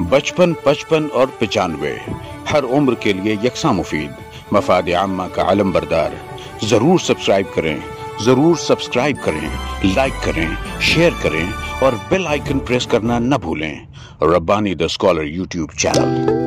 बचपन, 55 और 95 हर उम्र के लिए यकसा मुफीद, मफाद आम्मा का आलम बरदार। जरूर सब्सक्राइब करें, लाइक करें, शेयर करें और बेल आइकन प्रेस करना न भूलें। Rabbani the scholar YouTube channel.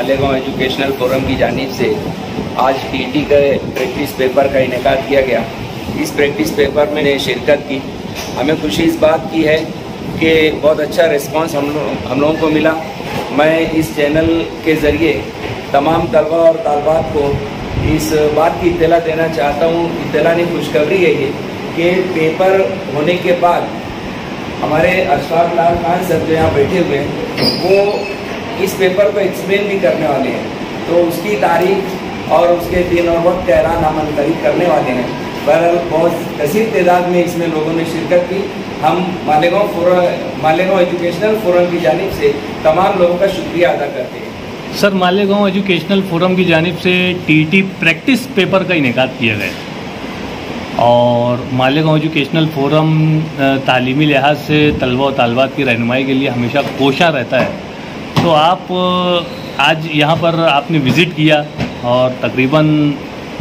Malegaon educational forum की जानिब से आज टीटी का प्रैक्टिस पेपर का इनेकाद किया गया। इस प्रैक्टिस पेपर में मैंने शिरकत की। हमें खुशी इस बात की है कि बहुत अच्छा रिस्पांस हम लोगों को मिला। मैं इस चैनल के ज़रिए तमाम तलबा और तालबात को इस बात की इत्तला देना चाहता हूँ, इत्तला नहीं खुशखबरी है ये, कि पेपर होने के बाद हमारे अशफाक लाल खान सर जो यहाँ बैठे हुए हैं वो इस पेपर को एक्सप्लेन भी करने वाले हैं, तो उसकी तारीख और उसके दिन और वक्त का ऐलान हम मुंतखब करने वाले हैं। बहरहाल बहुत कसीर तादाद में इसमें लोगों ने शिरकत की। हम मालेगांव एजुकेशनल फोरम की जानिब से तमाम लोगों का शुक्रिया अदा करते हैं। सर, मालेगांव एजुकेशनल फोरम की जानिब से टीटी प्रैक्टिस पेपर का इनेकाद किया गया और मालेगांव एजुकेशनल फोरम तालीमी लिहाज से तलबा और तालबात की रहनुमाई के लिए हमेशा कोशां रहता है। तो आप आज यहाँ पर आपने विज़िट किया और तकरीबन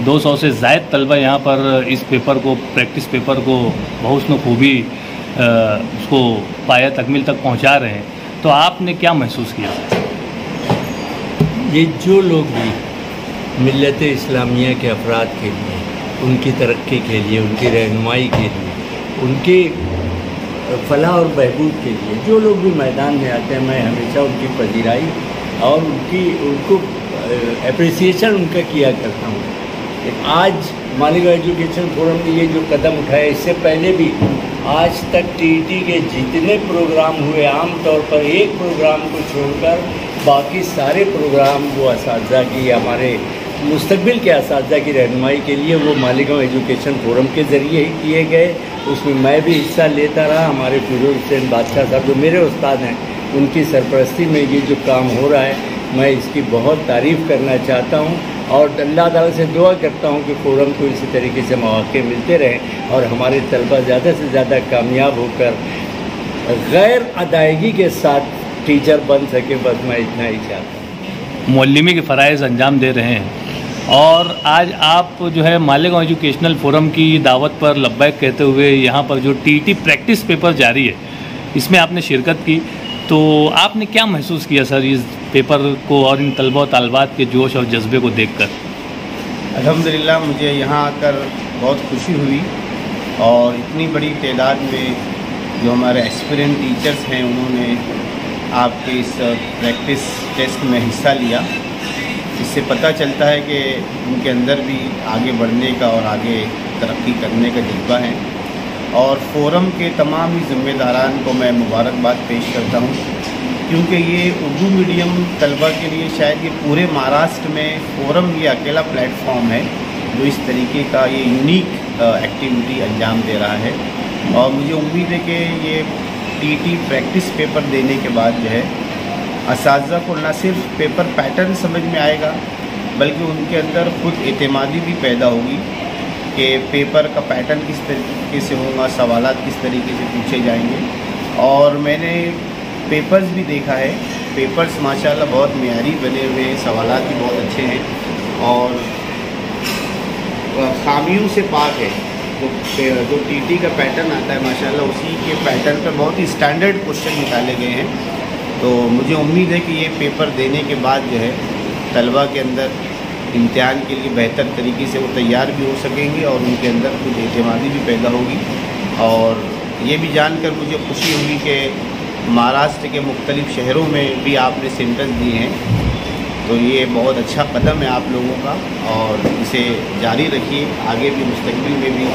200 से ज़ायद तलबा यहाँ पर इस पेपर को, प्रैक्टिस पेपर को बहुस्न खूबी उसको पाया तकमील तक पहुँचा रहे हैं, तो आपने क्या महसूस किया? ये जो लोग भी मिल्लत इस्लामिया के अफराद के लिए, उनकी तरक्की के लिए, उनकी रहनुमाई के लिए, उनके फलाह और बहबूद के लिए जो लोग भी मैदान में आते हैं, मैं हमेशा उनकी पजीराई और उनको एप्रिसिएशन उनका किया करता हूँ। आज मालेगांव एजुकेशन फोरम ने ये जो कदम उठाया, इससे पहले भी आज तक टीटी के जितने प्रोग्राम हुए, आम तौर पर एक प्रोग्राम को छोड़कर बाकी सारे प्रोग्राम वो असातिज़ा की, हमारे मुस्तकबिल के असातिज़ा की रहनुमाई के लिए वो मालेगांव एजुकेशन फोरम के ज़रिए ही किए गए। उसमें मैं भी हिस्सा लेता रहा। हमारे फिरोज हुसैन बादशाह साहब जो मेरे उस्ताद हैं, उनकी सरपरस्ती में ये जो काम हो रहा है, मैं इसकी बहुत तारीफ़ करना चाहता हूँ और अल्लाह ताला से दुआ करता हूँ कि फोरम को इसी तरीके से मौक़े मिलते रहें और हमारे तलबा ज़्यादा से ज़्यादा कामयाब होकर गैर अदायगी के साथ टीचर बन सके। बस मैं इतना ही चाहता हूँ। मुअल्लिमी के फ़राइज़ अंजाम दे रहे हैं और आज आप जो है मालेगांव एजुकेशनल फोरम की दावत पर लब्बैक कहते हुए यहाँ पर जो टीटी प्रैक्टिस पेपर जारी है, इसमें आपने शिरकत की, तो आपने क्या महसूस किया सर इस पेपर को और इन तलबा और तालबात के जोश और जज्बे को देखकर? अल्हम्दुलिल्लाह, मुझे यहाँ आकर बहुत खुशी हुई और इतनी बड़ी तादाद में जो हमारे एस्पिरेंट टीचर्स हैं, उन्होंने आपके इस प्रैक्टिस टेस्ट में हिस्सा लिया। इससे पता चलता है कि उनके अंदर भी आगे बढ़ने का और आगे तरक्की करने का जज्बा है और फोरम के तमाम ही ज़िम्मेदारान को मैं मुबारकबाद पेश करता हूँ, क्योंकि ये उर्दू मीडियम तलबा के लिए शायद ये पूरे महाराष्ट्र में फोरम ये अकेला प्लेटफॉर्म है जो इस तरीके का ये यूनिक एक्टिविटी अंजाम दे रहा है। और मुझे उम्मीद है कि ये टीटी प्रैक्टिस पेपर देने के बाद जो है असातिज़ा को न सिर्फ पेपर पैटर्न समझ में आएगा, बल्कि उनके अंदर खुद एतमादी भी पैदा होगी कि पेपर का पैटर्न किस तरीके से होगा, सवालात किस तरीके से पूछे जाएंगे। और मैंने पेपर्स भी देखा है, पेपर्स माशाल्लाह बहुत मेयारी बने हुए हैं, सवालात भी बहुत अच्छे हैं और खामियों से पाक है। जो टीटी का पैटर्न आता है माशाल्लाह, उसी के पैटर्न पर बहुत ही स्टैंडर्ड क्वेश्चन निकाले गए हैं। तो मुझे उम्मीद है कि ये पेपर देने के बाद जो है तलबा के अंदर इम्तिहान के लिए बेहतर तरीके से वो तैयार भी हो सकेंगे और उनके अंदर कुछ एतमादी भी पैदा होगी। और ये भी जानकर मुझे खुशी हुई कि महाराष्ट्र के मुख्तलिफ़ शहरों में भी आपने सेंटर्स दिए हैं, तो ये बहुत अच्छा कदम है आप लोगों का और इसे जारी रखिए। आगे भी मुस्तकबिल में भी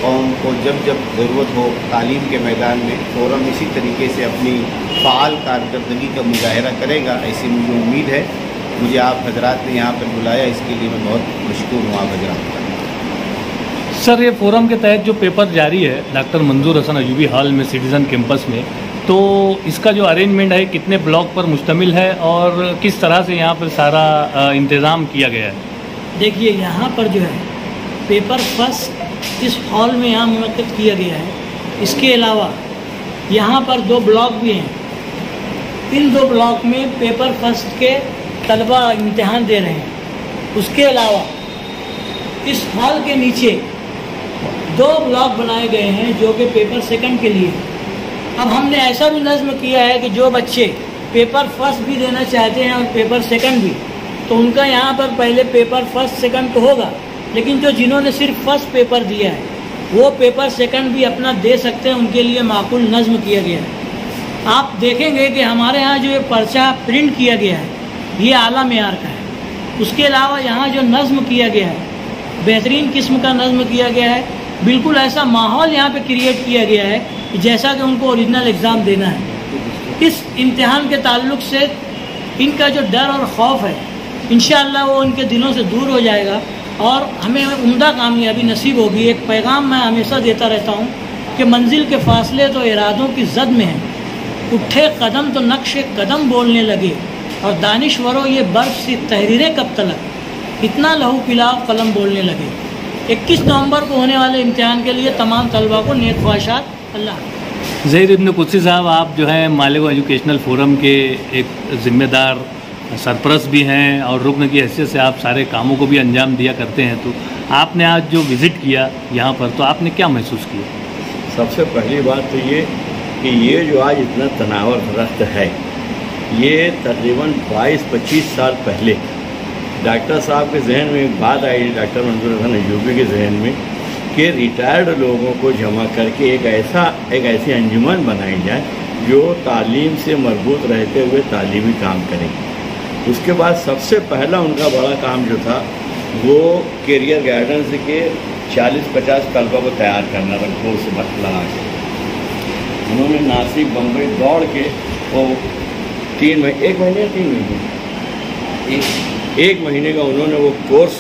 कौम को जब जब ज़रूरत हो तालीम के मैदान में फोरम इसी तरीके से अपनी फ़ाल कारकर्दगी का मुजाहरा करेगा, ऐसी मुझे उम्मीद है। मुझे आप हजरात ने यहाँ पर बुलाया, इसके लिए मैं बहुत मशकूर हूँ आप हजरात का। सर, ये फोरम के तहत जो पेपर जारी है डॉक्टर मंजूर हसन अयूबी हॉल में सिटीज़न कैंपस में, तो इसका जो अरेंजमेंट है कितने ब्लॉक पर मुश्तमिल है और किस तरह से यहाँ पर सारा इंतज़ाम किया गया है? देखिए, यहाँ पर जो है पेपर फर्स्ट इस हॉल में यहाँ मुनक्किद किया गया है। इसके अलावा यहाँ पर 2 ब्लॉक भी हैं। इन 2 ब्लॉक में पेपर फर्स्ट के तलबा इम्तिहान दे रहे हैं। उसके अलावा इस हॉल के नीचे 2 ब्लॉक बनाए गए हैं जो कि पेपर सेकंड के लिए। अब हमने ऐसा भी नज़्म किया है कि जो बच्चे पेपर फर्स्ट भी देना चाहते हैं और पेपर सेकंड भी, तो उनका यहाँ पर पहले पेपर फर्स्ट सेकंड तो होगा, लेकिन जो जिन्होंने सिर्फ फर्स्ट पेपर दिया है वो पेपर सेकंड भी अपना दे सकते हैं, उनके लिए माकूल नज़्म किया गया है। आप देखेंगे कि हमारे यहाँ जो ये पर्चा प्रिंट किया गया है ये आला मेयार का है। उसके अलावा यहाँ जो नज़्म किया गया है बेहतरीन किस्म का नज़्म किया गया है। बिल्कुल ऐसा माहौल यहाँ पे क्रिएट किया गया है कि जैसा कि उनको ओरिजिनल एग्ज़ाम देना है। इस इम्तिहान के ताल्लुक़ से इनका जो डर और खौफ है इंशाअल्लाह वो इनके दिलों से दूर हो जाएगा और हमें उम्दा कामयाबी नसीब होगी। एक पैगाम मैं हमेशा देता रहता हूँ कि मंजिल के फासले तो इरादों की जद में है, उठे कदम तो नक्शे कदम बोलने लगे, और दानिश्वरों ये बर्फ सी तहरीरें कब तलक, इतना लहू पिलाओ कलम बोलने लगे। 21 नवंबर को होने वाले इम्तिहान के लिए तमाम तलबा को नेक ख्वाहिशात। अल्लाह। ज़हीर इब्न कुदसी साहब, आप जो है मालेगांव एजुकेशनल फोरम के एक ज़िम्मेदार सरपरस्त भी हैं और रुकन की हैसियत से आप सारे कामों को भी अंजाम दिया करते हैं, तो आपने आज जो विज़िट किया यहाँ पर तो आपने क्या महसूस किया? सबसे पहली बात तो ये कि ये जो आज इतना तनावर दरख्त है, ये तकरीबन 22-25 साल पहले डॉक्टर साहब के जहन में एक बात आई, डॉक्टर मंजूर हसन अय्यूबी के जहन में, कि रिटायर्ड लोगों को जमा करके एक ऐसी अंजुमन बनाई जाए जो तालीम से मरबूत रहते हुए तालीमी काम करेगी। उसके बाद सबसे पहला उनका बड़ा काम जो था वो कैरियर गाइडेंस के 40-50 तलबा को तैयार करना था, कोर्स लगा के। उन्होंने नासिक बम्बई दौड़ के वो 1 महीने का उन्होंने वो कोर्स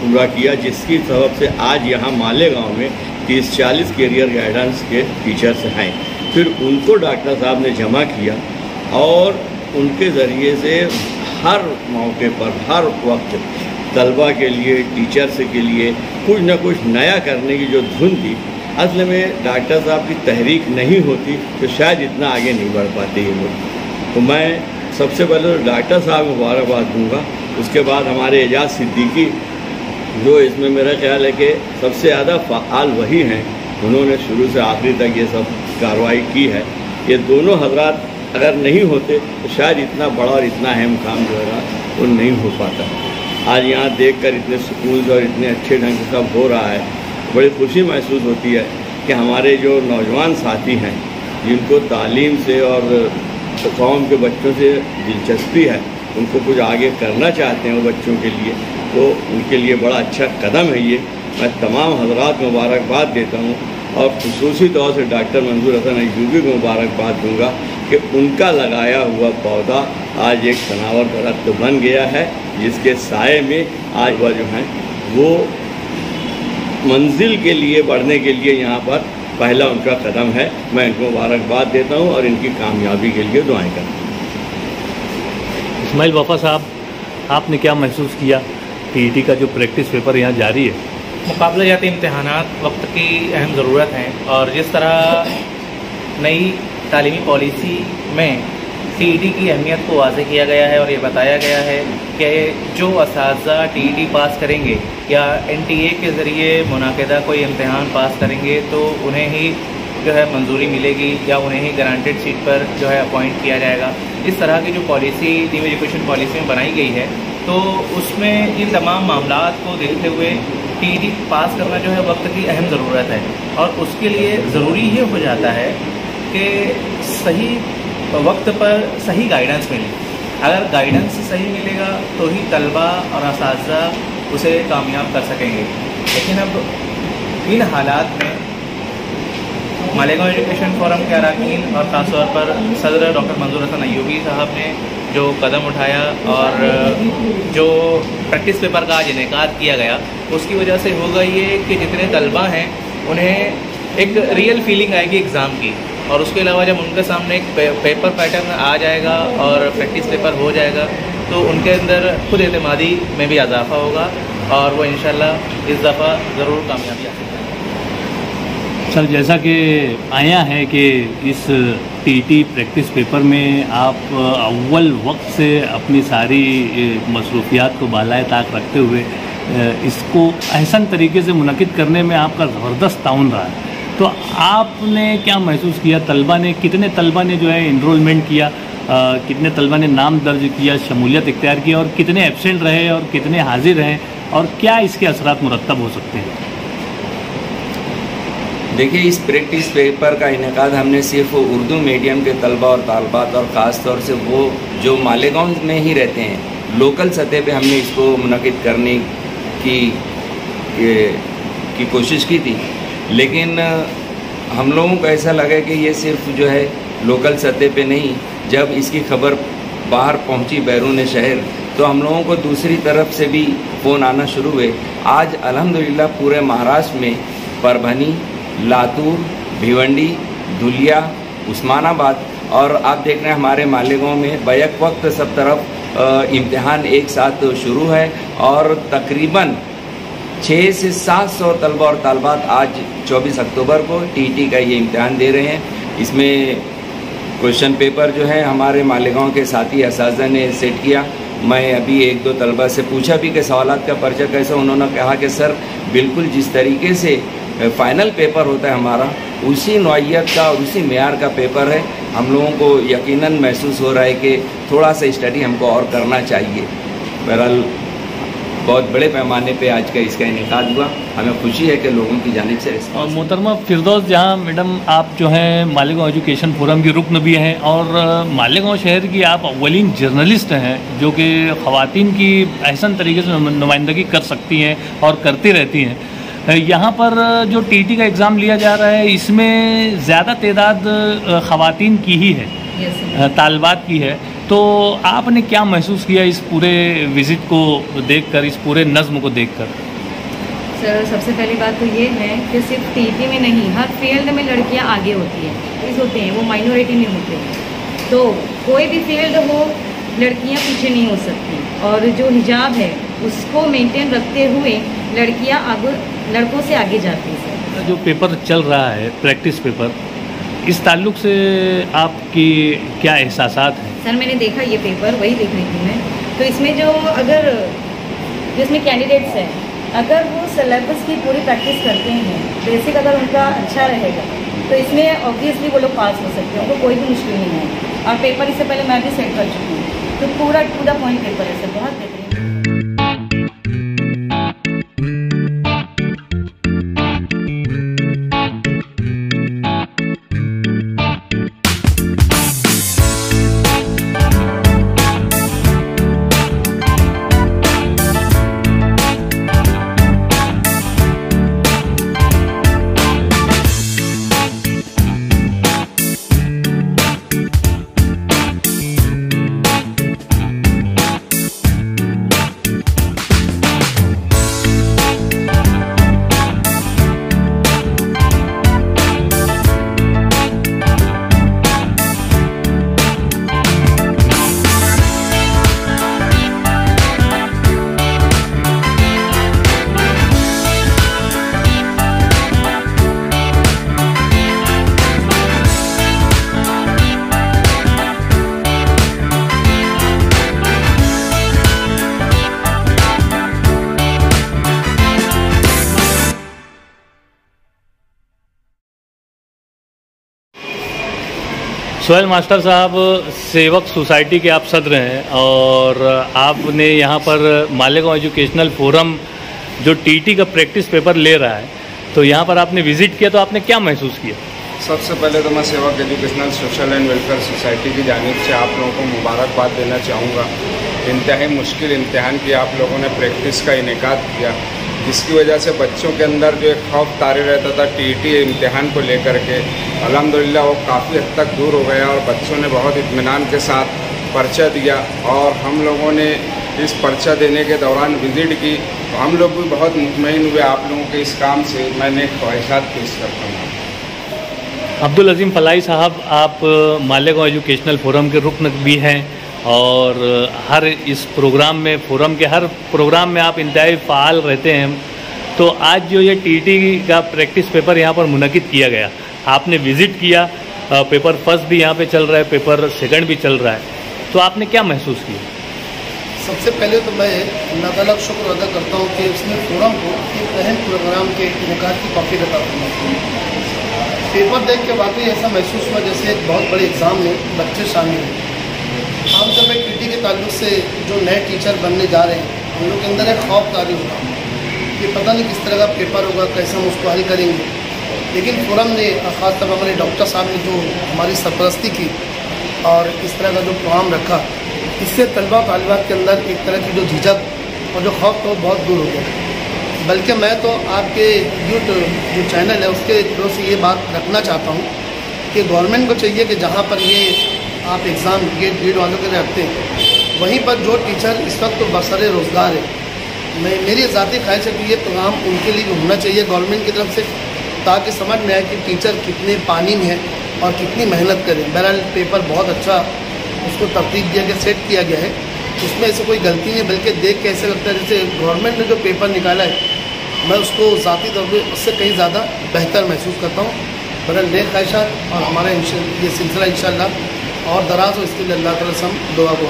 पूरा किया, जिसकी सबब से आज यहाँ मालेगांव में 30-40 कैरियर गाइडेंस के टीचर्स हैं। फिर उनको डॉक्टर साहब ने जमा किया और उनके ज़रिए से हर मौके पर हर वक्त तलबा के लिए, टीचर्स के लिए कुछ न कुछ नया करने की जो धुन थी, असल में डॉक्टर साहब की तहरीक नहीं होती तो शायद इतना आगे नहीं बढ़ पाते ये लोग। तो मैं सबसे पहले तो डॉक्टर साहब को मुबारकबाद दूँगा। उसके बाद हमारे एजाज सिद्दीकी, जो इसमें मेरा ख्याल है कि सबसे ज़्यादा फ़ाल वही हैं, उन्होंने शुरू से आखिरी तक ये सब कार्रवाई की है। ये दोनों हजरात अगर नहीं होते तो शायद इतना बड़ा और इतना अहम काम जो है वो नहीं हो पाता। आज यहाँ देखकर इतने सुकून और इतने अच्छे ढंग से सब हो रहा है, बड़ी खुशी महसूस होती है कि हमारे जो नौजवान साथी हैं जिनको तालीम से और कौम के बच्चों से दिलचस्पी है, उनको कुछ आगे करना चाहते हैं वो बच्चों के लिए, तो उनके लिए बड़ा अच्छा कदम है ये। मैं तमाम हजरात को मुबारकबाद देता हूँ और खुसूसी तौर से डॉक्टर मंजूर हसन अय्यूबी को मुबारकबाद दूँगा कि उनका लगाया हुआ पौधा आज एक तनावर दरख्त बन गया है, जिसके साए में आज वह जो हैं वो मंजिल के लिए बढ़ने के लिए यहाँ पर पहला उनका कदम है। मैं इनको मुबारकबाद देता हूँ और इनकी कामयाबी के लिए दुआएं करता हूँ। इस्माइल वफ़ा साहब, आपने क्या महसूस किया? टीईटी का जो प्रैक्टिस पेपर यहाँ जारी है, मुकाबला जाती इम्तहानात वक्त की अहम ज़रूरत है और जिस तरह नई तालीमी पॉलिसी में टीईटी की अहमियत को वाज़ेह किया गया है और ये बताया गया है कि जो असातिज़ा टीईटी पास करेंगे या एनटीए के ज़रिए मुनाकिदा कोई इम्तहान पास करेंगे तो उन्हें ही जो है मंजूरी मिलेगी या उन्हें ही गारंटेड सीट पर जो है अपॉइंट किया जाएगा। इस तरह की जो पॉलिसी न्यू एजुकेशन पॉलिसी में बनाई गई है तो उसमें इन तमाम मामलात को देखते हुए टीईटी पास करना जो है वक्त की अहम ज़रूरत है और उसके लिए ज़रूरी ये हो जाता है कि सही वक्त पर सही गाइडेंस मिले। अगर गाइडेंस सही मिलेगा तो ही तलबा और असातिज़ा उसे कामयाब कर सकेंगे। लेकिन अब इन हालात में मालेगांव एजुकेशन फोरम के अरकान और ख़ास तौर पर सदर डॉक्टर मंजूर हसन अय्यूबी साहब ने जो कदम उठाया और जो प्रैक्टिस पेपर का आज इनेकाद किया गया, उसकी वजह से होगा ये कि जितने तलबा हैं उन्हें एक रियल फीलिंग आएगी एग्ज़ाम की, और उसके अलावा जब उनके सामने एक पेपर पैटर्न आ जाएगा और प्रैक्टिस पेपर हो जाएगा तो उनके अंदर खुद एतमादी में भी इजाफा होगा और वो इंशाल्लाह इस दफ़ा ज़रूर कामयाबी हासिल करेंगे। सर, जैसा कि आया है कि इस टीईटी प्रैक्टिस पेपर में आप अव्वल वक्त से अपनी सारी मसरूफियात को बालाए ताक रखते हुए इसको अहसन तरीके से मुनक़िद करने में आपका ज़बरदस्त ताउन रहा है, तो आपने क्या महसूस किया? तलबा ने, कितने तलबा ने जो है इनरोलमेंट किया कितने तलबा ने नाम दर्ज किया, शमूलियत इख्तियार की, और कितने एब्सेंट रहे और कितने हाजिर रहे, और क्या इसके असरात मुरत्तब हो सकते हैं? देखिए, इस प्रैक्टिस पेपर का इनेकाद हमने सिर्फ उर्दू मीडियम के तलबा और तालबात और ख़ास तौर से वो जो मालेगांव में ही रहते हैं, लोकल सतह पे हमने इसको मुनक़िद करने की कोशिश की थी। लेकिन हम लोगों को ऐसा लगा कि ये सिर्फ जो है लोकल सतह पे नहीं, जब इसकी खबर बाहर पहुंची बैरून शहर, तो हम लोगों को दूसरी तरफ से भी फ़ोन आना शुरू हुए। आज अल्हम्दुलिल्लाह पूरे महाराष्ट्र में परभनी, लातूर, भिवंडी, धुलिया, उस्मानाबाद और आप देख रहे हैं हमारे मालेगांव में बैक वक्त सब तरफ इम्तिहान एक साथ शुरू है और तकरीबन 600 से 700 तलबा और तालबात आज 24 अक्टूबर को टीटी का ये इम्तिहान दे रहे हैं। इसमें क्वेश्चन पेपर जो है हमारे मालेगांव के साथी असातिज़ा ने सेट किया। मैं अभी एक दो तलबा से पूछा भी कि सवालात का पर्चा कैसा, उन्होंने कहा कि सर बिल्कुल जिस तरीके से फाइनल पेपर होता है हमारा, उसी नौइयत का और उसी मेयार का पेपर है। हम लोगों को यकीनन महसूस हो रहा है कि थोड़ा सा स्टडी हमको और करना चाहिए। बहरहाल बहुत बड़े पैमाने पे आज का इसका इनेकाद हुआ, हमें खुशी है कि लोगों की जानिब से और मोहतरमा फिरदौस जहाँ मैडम आप जो हैं मालेगांव एजुकेशन फोरम की रुकन भी हैं और मालेगांव शहर की आप अव्वलीन जर्नलिस्ट हैं जो कि ख़वातीन की अहसन तरीके से नुमाइंदगी कर सकती हैं और करती रहती हैं। यहाँ पर जो टीटी का एग्ज़ाम लिया जा रहा है इसमें ज़्यादा तादाद ख़वातीन की ही है, तालबात की है, तो आपने क्या महसूस किया इस पूरे विज़िट को देखकर, इस पूरे नज़्म को देखकर? सर सबसे पहली बात तो ये है कि सिर्फ टीटी में नहीं, हर फील्ड में लड़कियां आगे होती हैं, इस होते हैं, वो माइनॉरिटी में होते हैं। तो कोई भी फील्ड हो लड़कियां पीछे नहीं हो सकती, और जो हिजाब है उसको मेंटेन रखते हुए लड़कियां आगे लड़कों से आगे जाती हैं। जो पेपर चल रहा है प्रैक्टिस पेपर, इस ताल्लुक़ से आपकी क्या एहसासात हैं? सर मैंने देखा ये पेपर, वही देख रही थी मैं, तो इसमें जो इसमें कैंडिडेट्स हैं, अगर वो सिलेबस की पूरी प्रैक्टिस करते हैं, बेसिक अगर उनका अच्छा रहेगा तो इसमें ऑब्वियसली वो लोग पास हो सकते हैं, उनको कोई भी मुश्किल नहीं है। और पेपर इससे पहले मैं भी सेट कर चुकी हूँ, तो पूरा टू द पॉइंट पेपर है सर, बहुत बेहतरीन। सोहेल मास्टर साहब, सेवक सोसाइटी के आप सदर हैं और आपने यहाँ पर मालेगांव एजुकेशनल फोरम जो टीटी का प्रैक्टिस पेपर ले रहा है, तो यहाँ पर आपने विज़िट किया, तो आपने क्या महसूस किया? सबसे पहले तो मैं सेवक educational social and welfare society की जानिब से आप लोगों को मुबारकबाद देना चाहूँगा। इंतहाई मुश्किल इम्तिहान की आप लोगों ने प्रैक्टिस का इनेकाद किया, जिसकी वजह से बच्चों के अंदर जो एक खौफ तारी रहता था टीटी इम्तिहान को लेकर के, अल्हम्दुलिल्लाह वो काफ़ी हद तक दूर हो गया और बच्चों ने बहुत इत्मीनान के साथ पर्चा दिया। और हम लोगों ने इस पर्चा देने के दौरान विज़िट की, तो हम लोग भी बहुत मुतमईन हुए आप लोगों के इस काम से। मैंने ख्वाहिशात पेश करता हूँ। अब्दुल अज़ीम फलाई साहब, आप मालेगांव एजुकेशनल फोरम के रुकन भी हैं और हर इस प्रोग्राम में, फोरम के हर प्रोग्राम में आप इंतहाई फ़ाल रहते हैं। तो आज जो ये टीटी का प्रैक्टिस पेपर यहाँ पर मुनक़िद किया गया, आपने विज़िट किया, पेपर फर्स्ट भी यहाँ पे चल रहा है, पेपर सेकंड भी चल रहा है, तो आपने क्या महसूस किया? सबसे पहले तो मैं अल्लाह ताला का शुक्र अदा करता हूँ कि उसने फोरम को एक अहम प्रोग्राम के इनेकाद की काफ़ी अता फरमाई। पेपर देख के वाकई ऐसा महसूस हुआ जैसे एक बहुत बड़े एग्ज़ाम में बच्चे शामिल हैं। आमतौर पर टीटी के ताल्लुक से जो नए टीचर बनने जा रहे हैं उन लोगों के अंदर एक खौफ तारी होगा कि पता नहीं किस तरह का पेपर होगा, कैसे हम उसको हल करेंगे। लेकिन फोरम ने ख़ासतौर पर हमारे डॉक्टर साहब ने जो हमारी सरपरस्ती की और इस तरह का जो प्रोग्राम रखा, इससे तलबा तालिबात के अंदर एक तरह की जो झिझक और जो खौफ तो बहुत दूर हो गया। बल्कि मैं तो आपके यूट्यूब जो चैनल है उसके थ्रू से ये बात रखना चाहता हूँ कि गवर्नमेंट को चाहिए कि जहाँ पर ये आप एग्ज़ाम गेट बीड वालों के लिए रखते हैं, वहीं पर जो टीचर इस वक्त तो बसरे रोज़गार है, मेरी ज़ाती ख्वाहिश है कि ये प्रोग्राम उनके लिए भी होना चाहिए गवर्नमेंट की तरफ से, ताकि समझ में आए कि टीचर कितने पानी में है और कितनी मेहनत करें। बहरहाल पेपर बहुत अच्छा उसको तरतीब दिया गया, सेट किया गया है, उसमें ऐसे कोई गलती नहीं है, बल्कि देख के ऐसे लगता है जैसे गवर्नमेंट ने जो पेपर निकाला है मैं उसको ज़ाती तौर पर उससे कहीं ज़्यादा बेहतर महसूस करता हूँ। बहरहाल नेक ख्वाहिशात और हमारा ये सिलसिला इंशाअल्लाह और दराज हो, इसके लिए अल्लाह ताला से हम दुआ को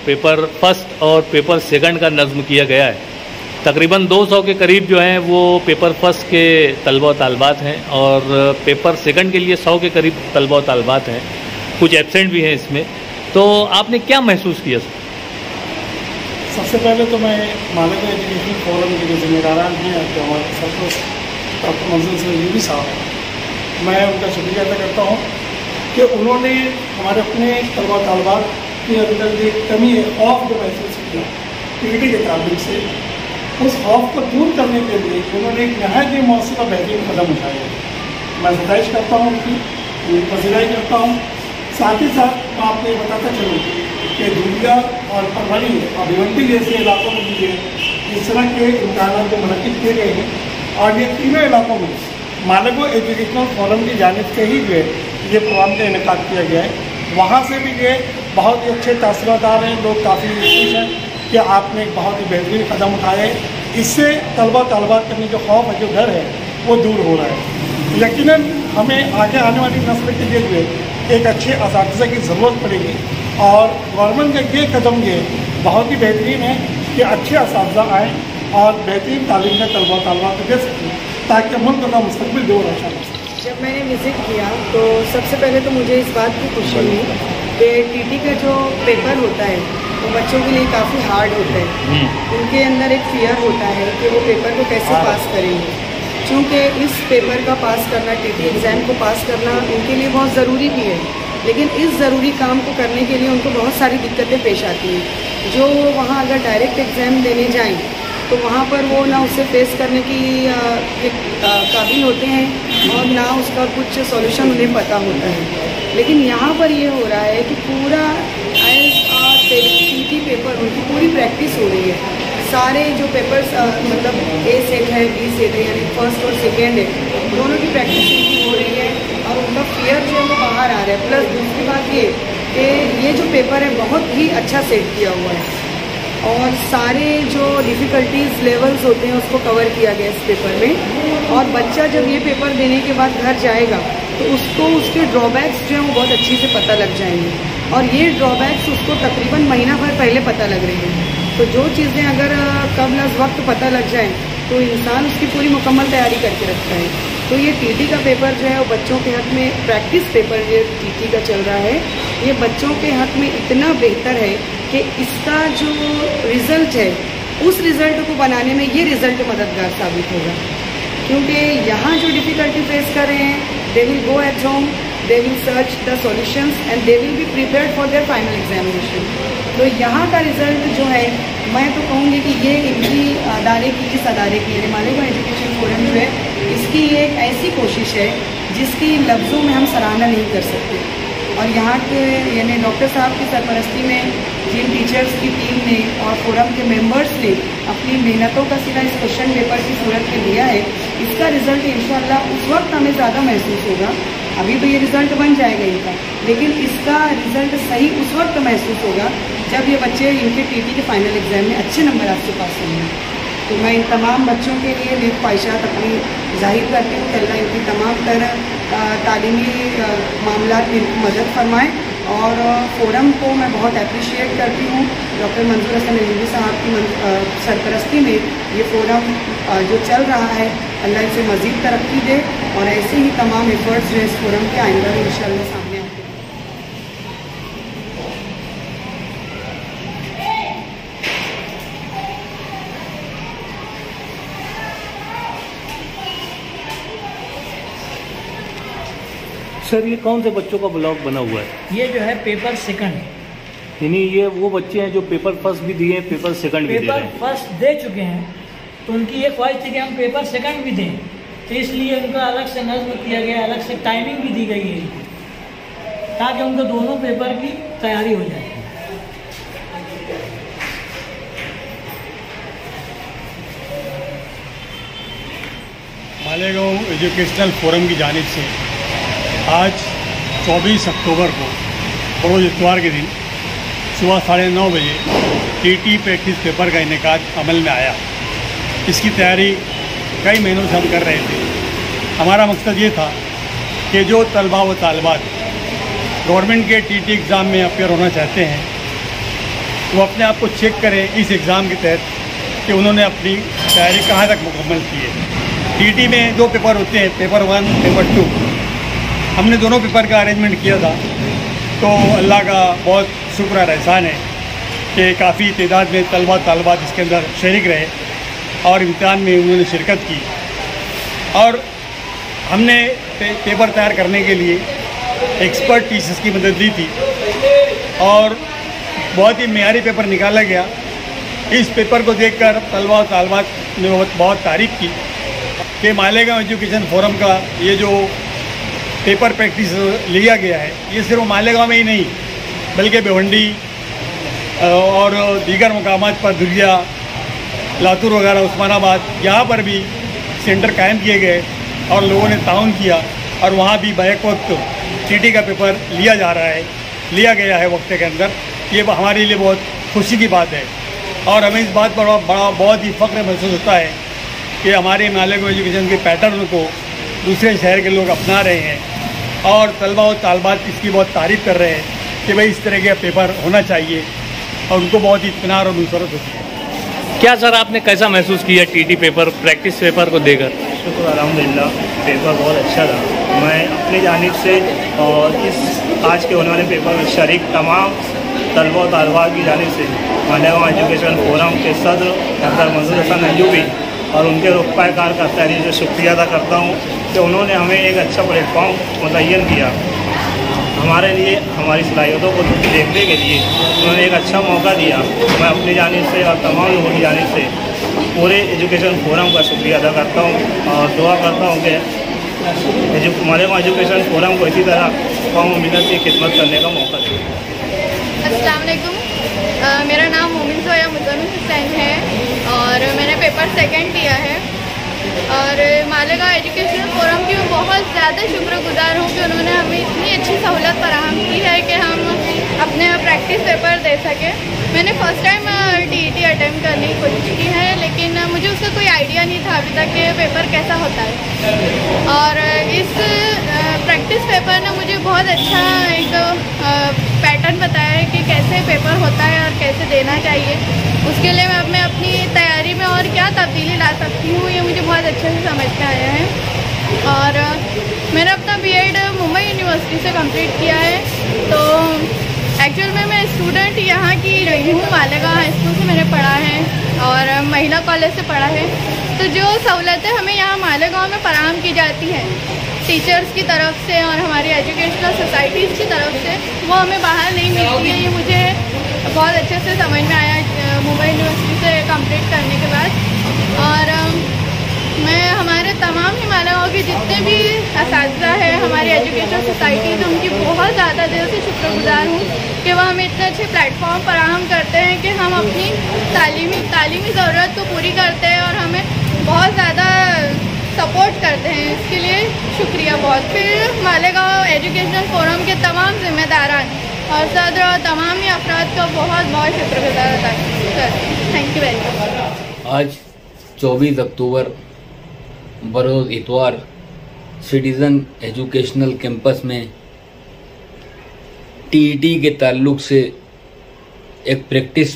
पेपर फर्स्ट और पेपर सेकंड का नज़्म किया गया है। तकरीबन 200 के करीब जो हैं वो पेपर फर्स्ट के तलबा व तालबात हैं और पेपर सेकंड के लिए 100 के करीब तलबा व तालबात हैं, कुछ एब्सेंट भी हैं इसमें। तो आपने क्या महसूस किया? सबसे पहले तो मैं मालिक एजुकेशन फोरम के जो जिम्मेदारान हैं जो हमारे सरपरस्त डॉक्टर मंजूर सलीमी साहब, मैं उनका शुक्रिया अदा करता हूँ कि उन्होंने हमारे अपने तलबा तालबात के अंदर जो कमी है, खौफ जो महसूस किया टीटी के ताल्लुक से, उस खौफ को दूर करने के लिए उन्होंने एक नहायत ही मौसम बेहतरीन कदम उठाया। मैं गुजारिश करता हूँ उनकी पसीराई करता हूँ। साथ ही साथ मैं आपको ये बताता चलूँ कि धुलिया और परवनी और भिवंडी जैसे इलाकों में भी इस तरह के इम्तहान जो मुनक़िद किए गए हैं और ये तीनों इलाकों में मालिको एजुकेशनल फोरम की जानिब से ही जो है ये प्रोग्राम का इनेकाद किया गया है। वहाँ से भी ये बहुत ही अच्छे तासुरात आ रहे हैं, लोग काफ़ी खुश हैं कि आपने एक बहुत ही बेहतरीन कदम उठाया है। इससे तलबा तालबात करने जो खौफ है, जो डर है, वो दूर हो रहा है। यकीनन हमें आगे आने वाली नस्ल के लिए जो है एक अच्छे असातिज़ा की ज़रूरत पड़ेगी और गवर्नमेंट का ये कदम ये बहुत ही बेहतरीन है कि अच्छे असातिज़ा आएँ और बेहतरीन तालीम में तलबा तालबात को दे सकें ताकि मुल्क का मुस्तकबिल दो रोशन हो सके। जब मैंने विज़िट किया तो सबसे पहले तो मुझे इस बात की खुशी हुई कि टीटी का जो पेपर होता है वो बच्चों के लिए काफ़ी हार्ड होता है। उनके अंदर एक फियर होता है कि वो पेपर को कैसे पास करेंगे, क्योंकि इस पेपर का पास करना, टीटी एग्ज़ाम को पास करना उनके लिए बहुत ज़रूरी भी है। लेकिन इस ज़रूरी काम को करने के लिए उनको बहुत सारी दिक्कतें पेश आती हैं। जो वहाँ अगर डायरेक्ट एग्ज़ाम देने जाएं तो वहाँ पर वो ना उसे फेस करने की काबिल होते हैं और ना उसका कुछ सॉल्यूशन उन्हें पता होता है। लेकिन यहाँ पर ये हो रहा है कि पूरा टीटी पेपर उनकी पूरी प्रैक्टिस हो रही है। सारे जो पेपर्स मतलब ए सेट है, बी सेट है, यानी फर्स्ट और सेकेंड है, दोनों की प्रैक्टिस उनकी हो रही है और उनका फियर जो है वो बाहर आ रहा है। प्लस दूसरी बात ये कि ये जो पेपर है बहुत ही अच्छा सेट किया हुआ है और सारे जो डिफ़िकल्टीज़ लेवल्स होते हैं उसको कवर किया गया इस पेपर में। और बच्चा जब ये पेपर देने के बाद घर जाएगा तो उसको उसके ड्रॉबैक्स जो हैं वो बहुत अच्छी से पता लग जाएंगे और ये ड्रॉबैक्स उसको तकरीबन महीना भर पहले पता लग रही हैं। तो जो चीज़ें अगर कबल अज़ वक्त पता लग जाएं तो इंसान उसकी पूरी मुकम्मल तैयारी करके रखता है। तो ये टीटी का पेपर जो है वो बच्चों के हक़ में, प्रैक्टिस पेपर ये टीटी का चल रहा है, ये बच्चों के हक़ में इतना बेहतर है कि इसका जो रिज़ल्ट है उस रिज़ल्ट को बनाने में ये रिज़ल्ट मददगार साबित होगा। क्योंकि यहाँ जो डिफ़िकल्टी फेस कर रहे हैं, they will go at home, they will search the solutions and they will be prepared for their final examination. तो यहाँ का रिज़ल्ट जो है मैं तो कहूँगी कि ये इसी अदारे की, इस अदारे की यानी मालिको एजुकेशन फोरम जो है, इसकी एक ऐसी कोशिश है जिसकी लफ्ज़ों में हम सराहना नहीं कर सकते। और यहाँ के यानी डॉक्टर साहब की सरपरस्ती में जिन टीचर्स की टीम ने और फोरम के मेंबर्स ने अपनी मेहनतों का सिला इस क्वेश्चन पेपर की सूरत में लिया है, इसका रिज़ल्ट इंशाअल्लाह उस वक्त हमें ज़्यादा महसूस होगा। अभी तो ये रिज़ल्ट बन जाएगा इनका, लेकिन इसका रिज़ल्ट सही उस वक्त महसूस होगा जब ये बच्चे इनके टीटी के फाइनल एग्ज़ाम में अच्छे नंबर से पास होंगे। तो मैं इन तमाम बच्चों के लिए नेक ख्वाहिशात अपनी जाहिर करती हूँ कि अल्लाह इनकी तमाम तरह तालीमी मामलात में इनकी मदद फरमाए। और फोरम को मैं बहुत अप्रिशिएट करती हूँ, डॉक्टर मंजूर हसन अलीमी साहब की सरपरस्ती में ये फोरम जो चल रहा है, अल्लाह इसे मज़ीद तरक्की दे और ऐसे ही तमाम एफर्ट्स जो इस फोरम के आइंदा में इंशाअल्लाह सामने आते हैं। सर ये कौन से बच्चों का ब्लॉग बना हुआ है? ये जो है पेपर सेकंड, यानी ये वो बच्चे हैं जो पेपर फर्स्ट भी दिए, पेपर सेकंड भी दे रहे हैं। पेपर फर्स्ट दे चुके हैं, तो उनकी ये ख्वाहिश थी कि हम पेपर सेकंड भी दें, तो इसलिए उनका अलग से नज़्म किया गया, अलग से टाइमिंग भी दी गई है ताकि उनको दोनों पेपर की तैयारी हो जाए। मालेगांव एजुकेशनल फोरम की जानिब से आज 24 अक्टूबर को बरोज़ इतवार के दिन सुबह 9:30 बजे टीटी प्रैक्टिस पेपर का इनेकाद अमल में आया। इसकी तैयारी कई महीनों से हम कर रहे थे। हमारा मकसद ये था कि जो तलबा व तालिबात गवर्नमेंट के टीटी एग्ज़ाम में अपेयर होना चाहते हैं वो अपने आप को चेक करें इस एग्ज़ाम के तहत कि उन्होंने अपनी तैयारी कहाँ तक मुकम्मल की है। टीटी में 2 पेपर होते हैं, पेपर 1, पेपर 2। हमने दोनों पेपर का अरेंजमेंट किया था, तो अल्लाह का बहुत शुक्र और एहसान है कि काफ़ी तादाद में तलबा तालिबात इसके अंदर शरीक रहे और इम्तिहान में उन्होंने शिरकत की। और हमने पेपर तैयार करने के लिए एक्सपर्ट टीचर्स की मदद ली थी और बहुत ही मेयारी पेपर निकाला गया। इस पेपर को देखकर तलबा और तालिबात ने बहुत तारीफ़ की कि मालेगांव एजुकेशन फोरम का ये जो पेपर प्रैक्टिस लिया गया है ये सिर्फ मालेगांव में ही नहीं बल्कि भिवंडी और दीगर मुकामात पर दुर्गिया, लातूर वगैरह, उस्मानाबाद, यहाँ पर भी सेंटर कायम किए गए और लोगों ने ताउन किया और वहाँ भी बैक वक्त टीटी का पेपर लिया गया है वक्त के अंदर। ये हमारे लिए बहुत खुशी की बात है और हमें इस बात पर बहुत ही फ़ख्र महसूस होता है कि हमारे मालेगांव एजुकेशन के पैटर्न को दूसरे शहर के लोग अपना रहे हैं और तलबा और तालिबात इसकी बहुत तारीफ़ कर रहे हैं कि भाई इस तरह का पेपर होना चाहिए और उनको बहुत इत्मीनान और नुसरत होती है। क्या सर आपने कैसा महसूस किया टीटी पेपर प्रैक्टिस पेपर को देकर? शुक्र अल्हम्दुलिल्लाह, पेपर बहुत अच्छा था। मैं अपनी जानिब से और इस आज के होने वाले पेपर में शरीक तमाम तलबा और तालिबात की जानिब से मालेगांव एजुकेशन फोरम के सदर डॉक्टर मंजूर हसन अयूबी और उनके रुकबा कार का तहरीर से शुक्रिया अदा करता हूँ कि उन्होंने हमें एक अच्छा प्लेटफॉर्म मुतय्यन किया। हमारे लिए हमारी सलाहियतों को देखने के लिए उन्होंने एक अच्छा मौका दिया। मैं अपनी जानिब से और तमाम लोगों की जानिब से पूरे एजुकेशन फोरम का शुक्रिया अदा करता हूँ और दुआ करता हूँ कि मालेगांव एजुकेशन फोरम को इसी तरह कौम मिलत की खिदमत करने का मौका दें। अस्सलाम वालेकुम, मेरा नाम मोमिन जोया मुज़म्मिल हुसैन है और मैंने पेपर सेकंड दिया है और मालेगांव एजुकेशन फोरम की मैं बहुत ज़्यादा शुक्रगुजार हूँ कि उन्होंने हमें इतनी अच्छी सहूलत फराहम की है कि हम अपने प्रैक्टिस पेपर दे सकें। मैंने फ़र्स्ट टाइम टीईटी अटेम्प्ट करने की कोशिश की है लेकिन मुझे उसका कोई आइडिया नहीं था अभी तक कि पेपर कैसा होता है और इस प्रैक्टिस पेपर ने मुझे बहुत अच्छा एक पैटर्न बताया है कि कैसे पेपर होता है और कैसे देना चाहिए। उसके लिए मैं अपनी तैयारी में और क्या तब्दीली ला सकती हूँ ये मुझे बहुत अच्छे से समझ में आया है। और मैंने अपना बीएड मुंबई यूनिवर्सिटी से कंप्लीट किया है, तो एक्चुअल में मैं स्टूडेंट यहाँ की रही हूँ। मालेगांव हाई स्कूल से मैंने पढ़ा है और महिला कॉलेज से पढ़ा है। तो जो सहूलतें हमें यहाँ मालेगांव में फराहम की जाती हैं टीचर्स की तरफ से और हमारी एजुकेशनल सोसाइटीज़ की तरफ से, वो हमें बाहर नहीं मिलती है। ये मुझे बहुत अच्छे से समझ में आया मुंबई यूनिवर्सिटी से कंप्लीट करने के बाद। और मैं हमारे तमाम ही मालेगांव के जितने भी असातिज़ा है हमारी एजुकेशन सोसाइटीज़, उनकी बहुत ज़्यादा दिल से शुक्रगुजार हूँ कि वह हमें इतने अच्छे प्लेटफॉर्म फराहम करते हैं कि हम अपनी तालीमी ज़रूरत को पूरी करते हैं और हमें बहुत ज़्यादा सपोर्ट करते हैं। इसके लिए शुक्रिया बहुत। फिर मालेगांव एजुकेशन फोरम के तमाम जिम्मेदारान और सदर और तमाम ही अफराद का बहुत बहुत शुक्रगुजार अदा करते हैं। Thank you very much. आज 24 अक्टूबर बरोज़ इतवार सिटीज़न एजुकेशनल कैंपस में टीईटी के ताल्लुक़ से एक प्रैक्टिस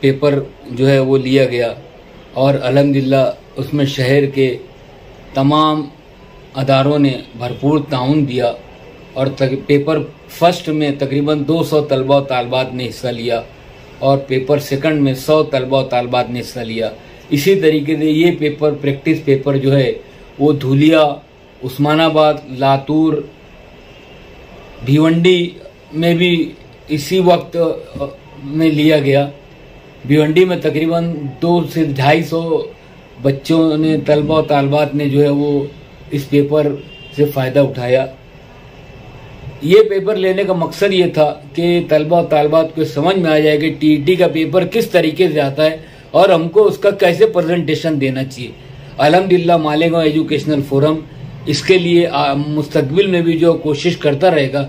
पेपर जो है वो लिया गया और अल्हम्दुलिल्लाह उसमें शहर के तमाम अदारों ने भरपूर ताउन दिया और पेपर फर्स्ट में तकरीबन 200 तलबा और तालिबात ने हिस्सा लिया और पेपर सेकंड में 100 तलबा और तालिबात ने हिस्सा लिया। इसी तरीके से ये पेपर प्रैक्टिस पेपर जो है वो धुलिया, उस्मानाबाद, लातूर, भिवंडी में भी इसी वक्त में लिया गया। भिवंडी में तकरीबन 200 से 250 बच्चों ने, तलबा और तालबात ने जो है वो इस पेपर से फ़ायदा उठाया। ये पेपर लेने का मकसद ये था कि तलबा और तालबात को समझ में आ जाए कि टीईटी का पेपर किस तरीके से आता है और हमको उसका कैसे प्रेजेंटेशन देना चाहिए। अल्हम्दुलिल्लाह मालेगांव एजुकेशनल फोरम इसके लिए मुस्तकबिल में भी जो कोशिश करता रहेगा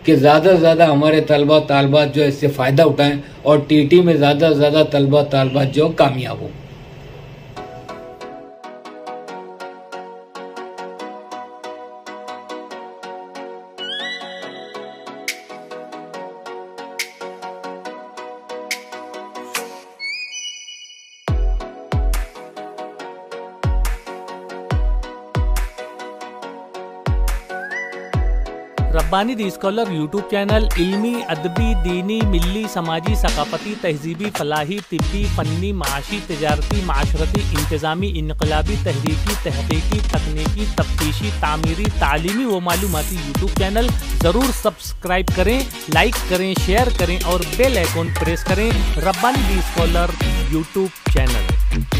कि ज़्यादा से ज़्यादा हमारे तलबा तालबात जो है इससे फ़ायदा उठाएं और टीईटी में ज़्यादा से ज़्यादा तलबा तालबात जो कामयाब हो। रब्बानी दी स्कॉलर यूट्यूब चैनल इल्मी, अदबी, दीनी, मिली, समाजी, सकाफती, तहजीबी, फलाही, तिब्बी, फ़न्नी, माशी, तिजारती, माशरती, इंतज़ामी, इनकलाबी, तहरीकी, तहकीकी, तकनीकी, तफ्तीशी, तामीरी, तालीमी व मालूमाती यूट्यूब चैनल ज़रूर सब्सक्राइब करें, लाइक करें, शेयर करें और बेल आइकॉन प्रेस करें। रब्बानी दी स्कॉलर यूट्यूब चैनल।